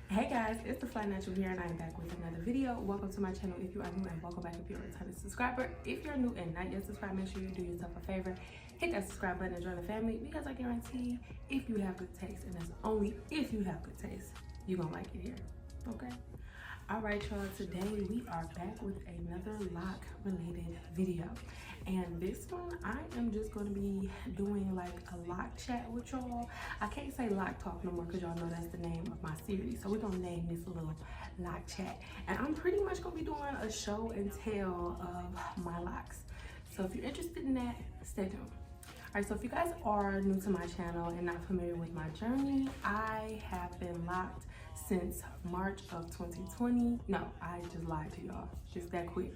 Hey guys, it's the Fly Natural here and I'm back with another video. Welcome to my channel if you are new, and welcome back if you're a returning subscriber. If you're new and not yet subscribed, make sure you do yourself a favor. Hit that subscribe button and join the family, because I guarantee if you have good taste, and that's only if you have good taste, you're gonna like it here, okay? All right, y'all, today we are back with another lock related video. And this one, I am just going to be doing like a lock chat with y'all. I can't say lock talk no more because y'all know that's the name of my series. So we're going to name this a little lock chat. And I'm pretty much going to be doing a show and tell of my locks. So if you're interested in that, stay tuned. All right, so if you guys are new to my channel and not familiar with my journey, I have been locked since March of 2020. No, I just lied to y'all, just that quick.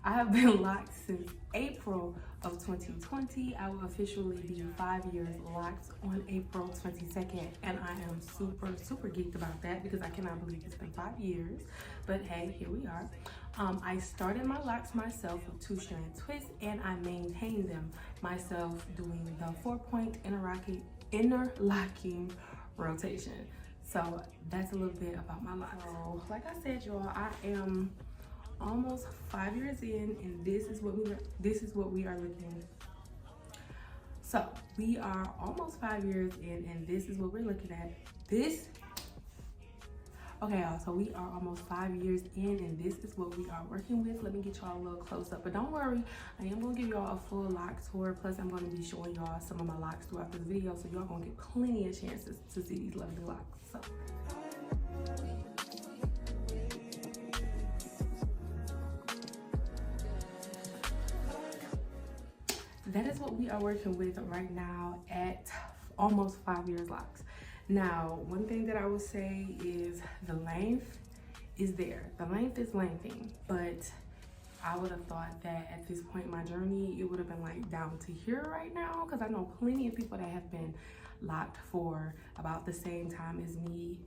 I have been locked since April of 2020. I will officially be 5 years locked on April 22nd. And I am super geeked about that because I cannot believe it's been 5 years. But hey, here we are. I started my locks myself with 2-strand twists, and I maintained them myself doing the 4-point interlocking rotation. So that's a little bit about my locks. So like I said, y'all, I am almost 5 years in, and this is what we are looking at. So we are almost 5 years in, and this is what we're looking at. Okay, y'all, so we are almost 5 years in, and this is what we are working with. Let me get y'all a little close up, but don't worry, I am gonna give y'all a full lock tour. Plus, I'm gonna be showing y'all some of my locks throughout this video, so y'all gonna get plenty of chances to see these lovely locks. So that is what we are working with right now at almost 5 years locks. Now, one thing that I would say is the length is there. The length is lengthening, but I would have thought that at this point in my journey, it would have been like down to here right now, because I know plenty of people that have been locked for about the same time as me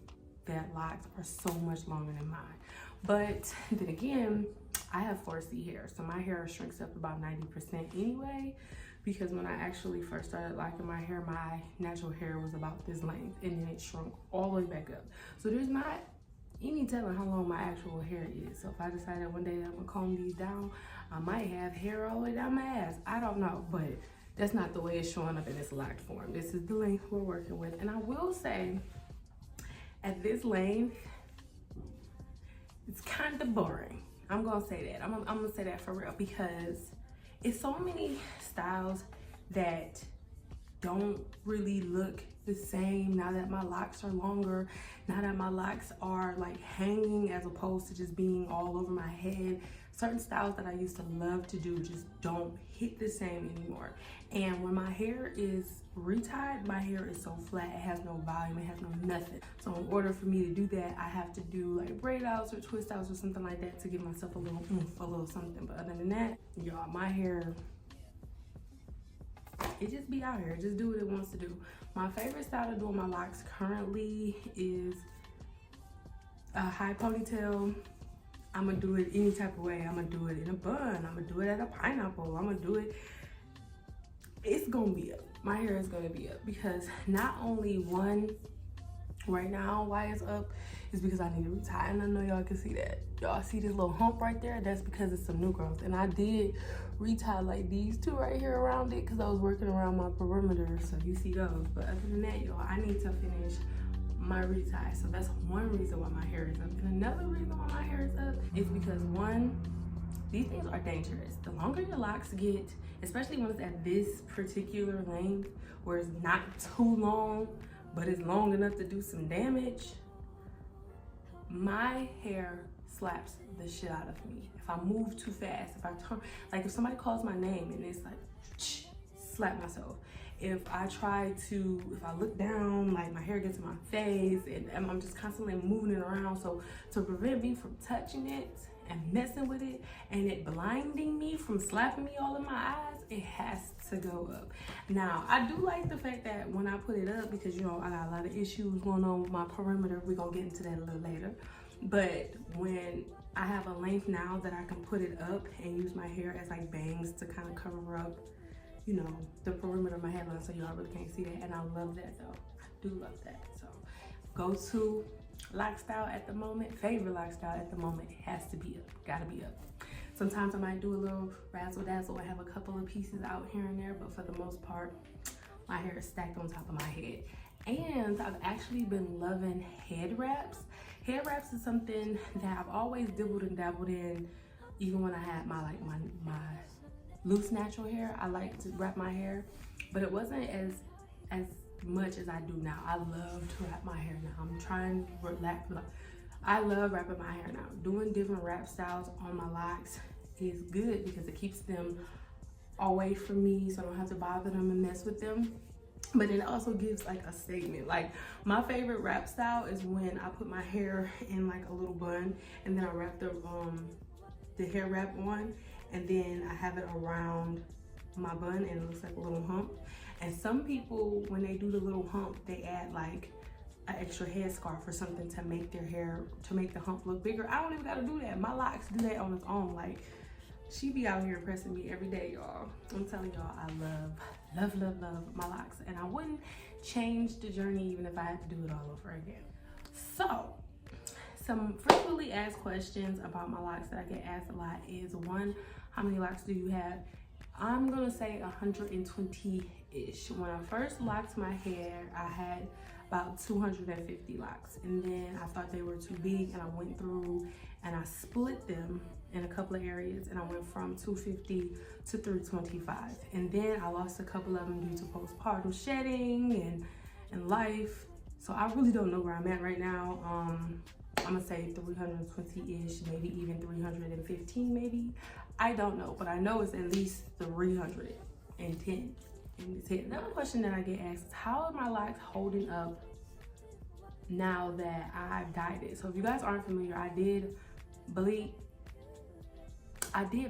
that locks are so much longer than mine. But then again, I have 4C hair, so my hair shrinks up about 90% anyway, because when I actually first started locking my hair, my natural hair was about this length, and then it shrunk all the way back up. So there's not any telling how long my actual hair is. So if I decided one day that I'm gonna comb these down, I might have hair all the way down my ass. I don't know, but that's not the way it's showing up in this locked form. This is the length we're working with. And I will say, at this length, it's kind of boring. I'm gonna say that. I'm gonna say that for real, because it's so many styles that don't really look the same now that my locks are longer, now that my locks are like hanging as opposed to just being all over my head. Certain styles that I used to love to do just don't hit the same anymore. And when my hair is retied, my hair is so flat, it has no volume, it has no nothing. So in order for me to do that, I have to do like braid outs or twist outs or something like that to give myself a little oomph, a little something. But other than that, y'all, my hair, it just be out here, just do what it wants to do. My favorite style of doing my locks currently is a high ponytail. I'm gonna do it any type of way. I'm gonna do it in a bun, I'm gonna do it at a pineapple, I'm gonna do it, it's gonna be up. My hair is gonna be up, because not only one, right now why it's up is because I need to retie, and I know y'all can see that. Y'all see this little hump right there? That's because it's some new growth, and I did retie like these two right here around it because I was working around my perimeter, so you see those. But other than that, y'all, I need to finish my retie. So that's one reason why my hair is up. And another reason why my hair is up is because, one, these things are dangerous. The longer your locks get, especially when it's at this particular length where it's not too long but it's long enough to do some damage, my hair slaps the shit out of me. If I move too fast, if I turn, like if somebody calls my name and it's like, slap myself. If I look down, like my hair gets in my face, and I'm just constantly moving it around. So to prevent me from touching it and messing with it and it blinding me from slapping me all in my eyes, it has to go up. Now, I do like the fact that when I put it up, because you know I got a lot of issues going on with my perimeter, we're gonna get into that a little later, but when I have a length now that I can put it up and use my hair as like bangs to kind of cover up you know, the perimeter of my hairline, so y'all really can't see that. And I love that though. I do love that. So go to lock style at the moment, favorite lock style at the moment, it has to be up, gotta be up. Sometimes I might do a little razzle dazzle and have a couple of pieces out here and there, but for the most part, my hair is stacked on top of my head. And I've actually been loving head wraps. Head wraps is something that I've always dibbled and dabbled in, even when I had my loose natural hair. I like to wrap my hair, but it wasn't as much as I do now. I love to wrap my hair now. I'm trying to relax. I love wrapping my hair now. Doing different wrap styles on my locks is good because it keeps them away from me, so I don't have to bother them and mess with them. But it also gives like a statement. Like my favorite wrap style is when I put my hair in like a little bun and then I wrap the hair wrap on, and then I have it around my bun and it looks like a little hump. And some people, when they do the little hump, they add like an extra headscarf or something to make their hair, to make the hump look bigger. I don't even gotta do that. My locks do that on its own. Like, she be out here impressing me every day, y'all. I'm telling y'all, I love my locks. And I wouldn't change the journey even if I had to do it all over again. So, some frequently asked questions about my locks that I get asked a lot is, one, how many locks do you have? I'm gonna say 120-ish. When I first locked my hair, I had about 250 locks. And then I thought they were too big and I went through and I split them in a couple of areas and I went from 250 to 325. And then I lost a couple of them due to postpartum shedding and life. So I really don't know where I'm at right now. I'm gonna say 320-ish, maybe even 315 maybe. I don't know, but I know it's at least 310 in this head. Another question that I get asked is, how are my locks holding up now that I've dyed it? So if you guys aren't familiar, I did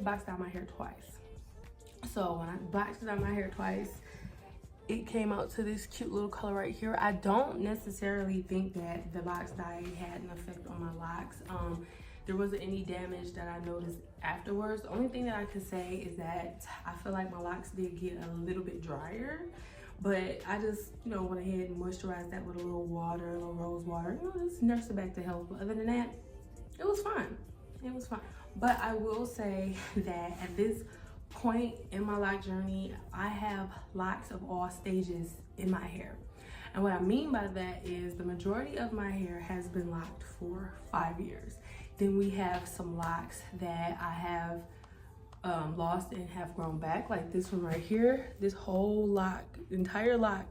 box dye my hair twice. So when I boxed dye my hair twice, it came out to this cute little color right here. I don't necessarily think that the box dye had an effect on my locks. There wasn't any damage that I noticed afterwards. The only thing that I could say is that I feel like my locks did get a little bit drier, but I just, you know, went ahead and moisturized that with a little water, a little rose water, you know, just nurse it back to health. But other than that, it was fine. It was fine. But I will say that at this point in my lock journey, I have locks of all stages in my hair. And what I mean by that is the majority of my hair has been locked for 5 years. Then we have some locks that I have lost and have grown back, like this one right here. This whole lock, entire lock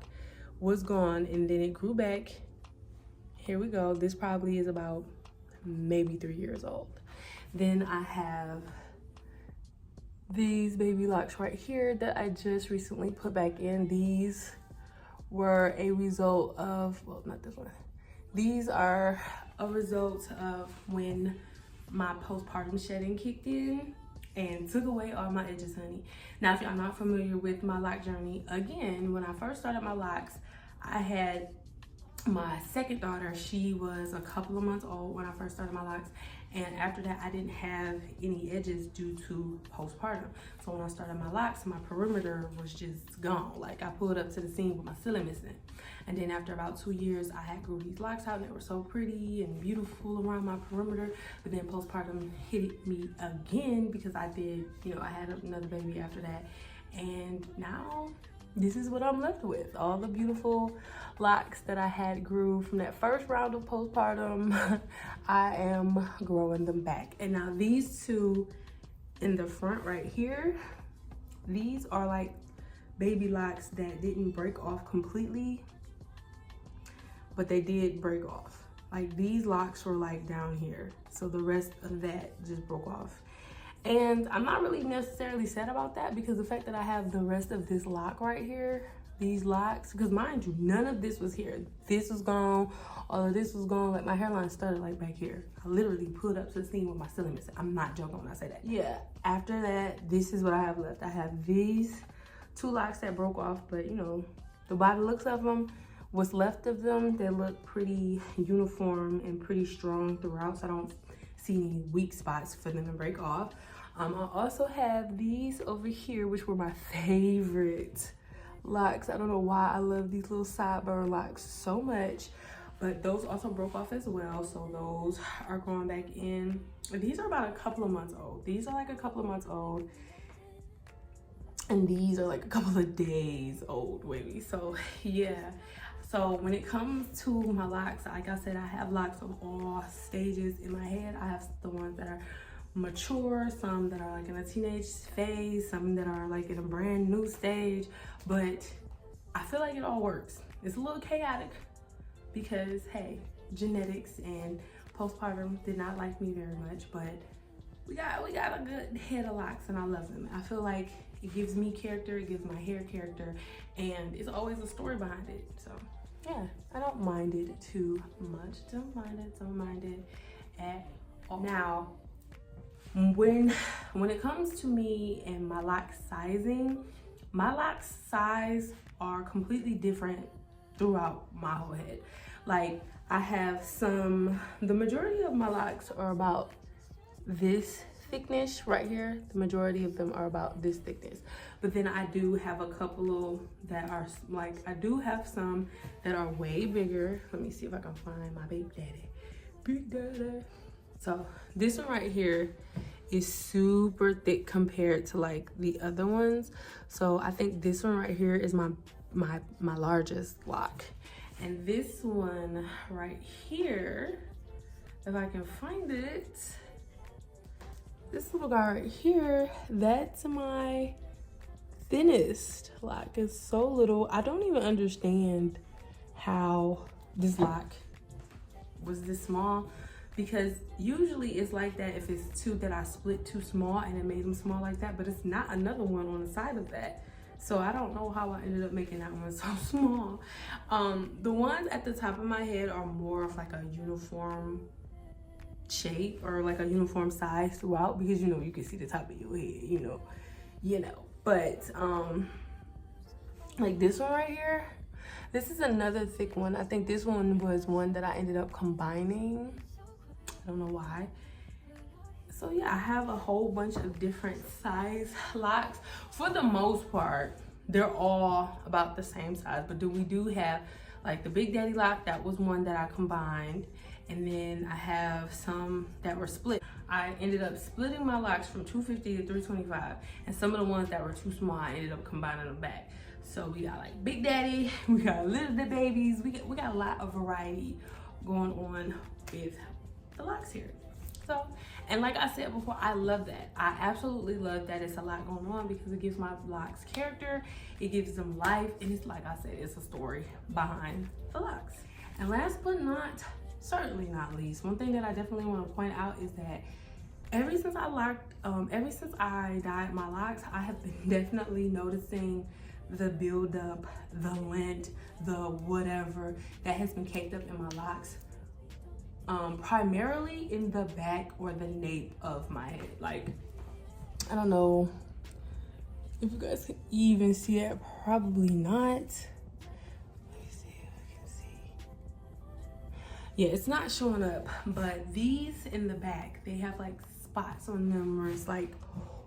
was gone and then it grew back. Here we go. This probably is about maybe 3 years old. Then I have these baby locks right here that I just recently put back in. These were a result of, well, not this one. These are a result of when my postpartum shedding kicked in and took away all my edges, honey. Now, if y'all not familiar with my lock journey, again, when I first started my locks, I had my second daughter. She was a couple of months old when I first started my locks. And after that, I didn't have any edges due to postpartum. So when I started my locks, my perimeter was just gone. Like, I pulled up to the scene with my ceiling missing. And then after about 2 years, I had grew these locks out and they were so pretty and beautiful around my perimeter. But then postpartum hit me again because I did, you know, I had another baby after that. And now this is what I'm left with. All the beautiful locks that I had grew from that first round of postpartum, I am growing them back. And now these two in the front right here, these are like baby locks that didn't break off completely, but they did break off. Like, these locks were like down here, so the rest of that just broke off. And I'm not really necessarily sad about that, because the fact that I have the rest of this lock right here, these locks, because mind you, none of this was here. This was gone, all of this was gone. Like, my hairline started like back here. I literally pulled up to the scene with my ceiling missing. I'm not joking when I say that. Yeah, after that, this is what I have left. I have these two locks that broke off, but you know, the by the looks of them, what's left of them, they look pretty uniform and pretty strong throughout, so I don't see any weak spots for them to break off. I also have these over here, which were my favorite locks. I don't know why I love these little sideburn locks so much, but those also broke off as well, so those are going back in. These are about a couple of months old. These are like a couple of months old, and these are like a couple of days old, maybe. So yeah, so when it comes to my locks, like I said, I have locks of all stages in my head. I have the ones that are mature, some that are like in a teenage phase, some that are like in a brand new stage, but I feel like it all works. It's a little chaotic because, hey, genetics and postpartum did not like me very much, but we got a good head of locks, and I love them. I feel like it gives me character, it gives my hair character, and it's always a story behind it. So yeah, I don't mind it too much. Don't mind it at all. Now, when it comes to me and my lock sizing, my lock size are completely different throughout my whole head. Like, I have the majority of my locks are about this thickness right here. The majority of them are about this thickness, but then I do have a couple that are like, I do have some that are way bigger. Let me see if I can find my big daddy. So this one right here is super thick compared to like the other ones. So I think this one right here is my largest lock. And this one right here, if I can find it, this little guy right here, that's my thinnest lock. It's so little. I don't even understand how this lock was this small, because usually it's like that if it's two that I split too small and it made them small like that, but it's not another one on the side of that. So I don't know how I ended up making that one so small. The ones at the top of my head are more of like a uniform shape or like a uniform size throughout, because you know, you can see the top of your head, you know. But like this one right here, this is another thick one. I think this one was one that I ended up combining. I don't know why. So yeah, I have a whole bunch of different size locks. For the most part, they're all about the same size, but we do have like the Big Daddy lock. That was one that I combined, and then I have some that were split. I ended up splitting my locks from 250 to 325, and some of the ones that were too small, I ended up combining them back. So we got like Big Daddy, we got little the babies, we got a lot of variety going on with the locks here. So, and like I said before, I love that. I absolutely love that it's a lot going on, because it gives my locks character, it gives them life, and it's, like I said, it's a story behind the locks. And last but certainly not least, one thing that I definitely want to point out is that ever since I dyed my locks, I have been definitely noticing the buildup, the lint, the whatever that has been caked up in my locks. Primarily in the back or the nape of my head. Like, I don't know if you guys can even see it, probably not. Let me see if I can see. Yeah, it's not showing up, but these in the back, they have like spots on them where it's like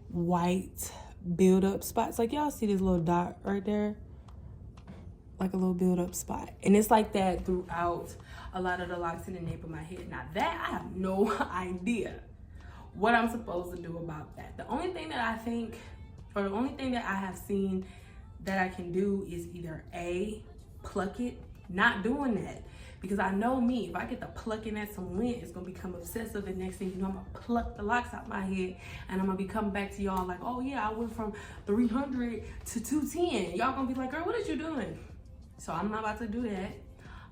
white build-up spots. Like, y'all see this little dot right there? Like a little build-up spot, and it's like that throughout a lot of the locks in the nape of my head. Now that, I have no idea what I'm supposed to do about that. The only thing that I think, or the only thing that I have seen that I can do is either A, pluck it. Not doing that, because I know me, if I get to plucking at some lint, it's gonna become obsessive, and next thing you know, I'm gonna pluck the locks out my head, and I'm gonna be coming back to y'all like, oh yeah, I went from 300 to 210. Y'all gonna be like, girl, what are you doing? So I'm not about to do that.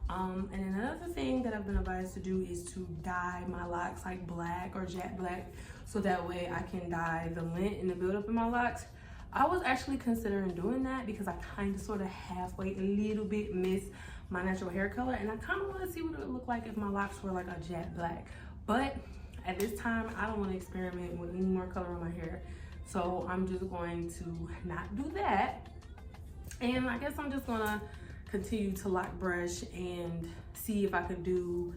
And another thing that I've been advised to do is to dye my locks like black or jet black, so that way I can dye the lint and the buildup in my locks. I was actually considering doing that because I kind of sort of halfway a little bit miss my natural hair color, and I kind of want to see what it would look like if my locks were like a jet black. But at this time, I don't want to experiment with any more color on my hair, so I'm just going to not do that. And I guess I'm just gonna continue to lock brush and see if I could do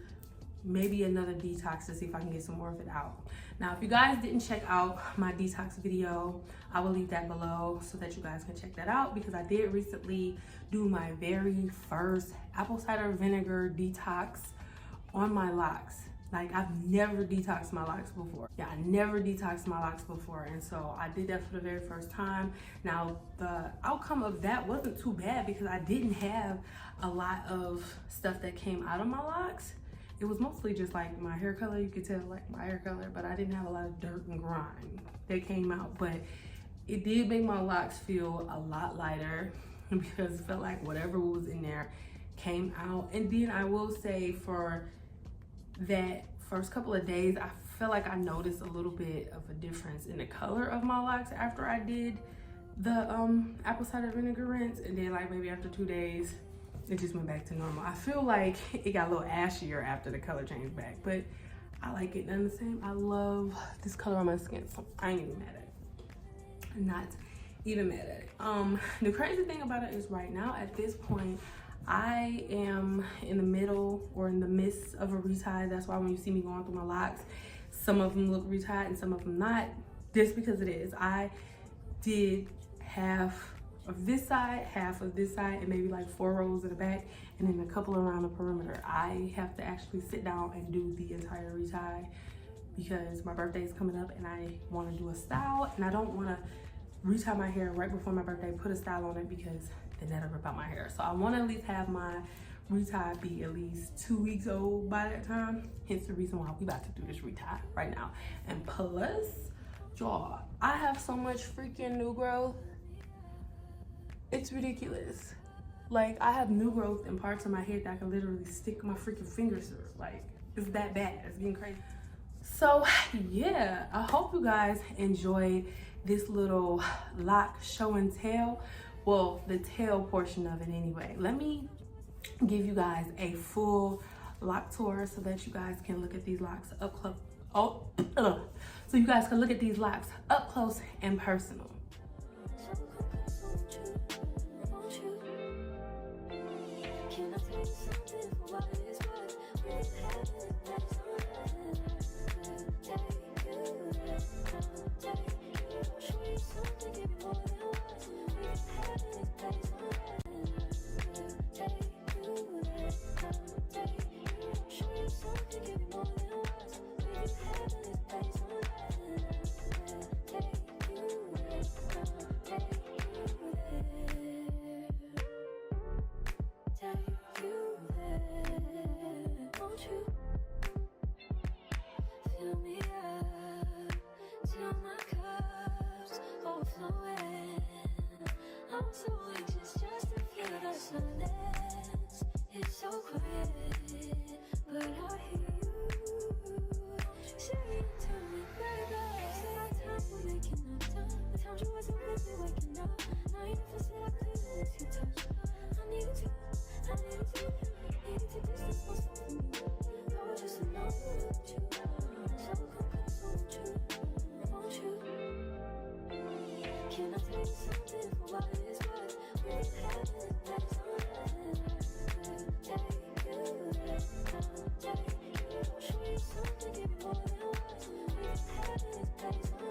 maybe another detox to see if I can get some more of it out. Now, if you guys didn't check out my detox video, I will leave that below so that you guys can check that out, because I did recently do my very first apple cider vinegar detox on my locks. Like, I've never detoxed my locks before. Yeah, I never detoxed my locks before, and so I did that for the very first time. Now, the outcome of that wasn't too bad because I didn't have a lot of stuff that came out of my locks. It was mostly just like my hair color. You could tell like my hair color, but I didn't have a lot of dirt and grime that came out. But it did make my locks feel a lot lighter because it felt like whatever was in there came out. And then I will say, for that first couple of days, I feel like I noticed a little bit of a difference in the color of my locks after I did the apple cider vinegar rinse. And then like maybe after 2 days, it just went back to normal. I feel like it got a little ashier after the color changed back, but I like it none the same. I love this color on my skin, so I ain't even mad at it. I'm not even mad at it. The crazy thing about it is right now, at this point, I am in the middle or in the midst of a retie. That's why when you see me going through my locks, some of them look retied and some of them not, just because it is. I did half of this side, half of this side, and maybe like 4 rows in the back, and then a couple around the perimeter. I have to actually sit down and do the entire retie because my birthday is coming up and I want to do a style, and I don't want to retie my hair right before my birthday, put a style on it, because then that'll rip out my hair. So I want to at least have my retie be at least 2 weeks old by that time. Hence the reason why we about to do this retie right now. And plus, y'all, I have so much freaking new growth. It's ridiculous. Like, I have new growth in parts of my head that I can literally stick my freaking fingers through. Like, it's that bad. It's getting crazy. So yeah, I hope you guys enjoyed this little lock show and tell. Well, the tail portion of it anyway. Let me give you guys a full lock tour so that you guys can look at these locks up close. So you guys can look at these locks up close and personal. I'm so anxious just to feel the silence. It's so quiet, but I hear you saying to me, baby, say our time, we're making up time. The time you wasn't really waking up. Now you feel so like I need to touch. I need to distance myself from you. I was just alone with you. So come close, won't you? Can I tell you something for what it is worth? We had it, that's all. Show you something, give me more than words. We had it, that's all.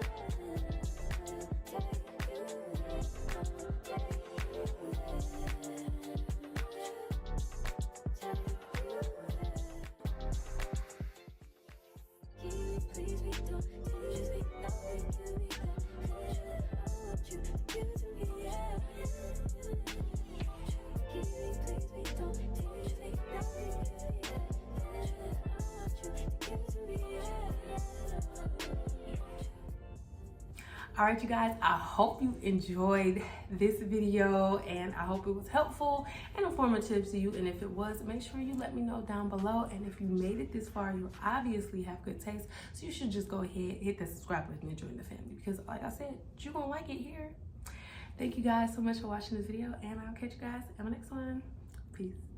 Please be done. Just be nothing, give me that. You give it to me, yeah. Please be done. Just be nothing, give me that. You give it to me, yeah. All right, you guys, I hope you enjoyed this video and I hope it was helpful and informative to you. And if it was, make sure you let me know down below. And if you made it this far, you obviously have good taste. So you should just go ahead, hit the subscribe button and join the family, because like I said, you're gonna like it here. Thank you guys so much for watching this video, and I'll catch you guys in my next one. Peace.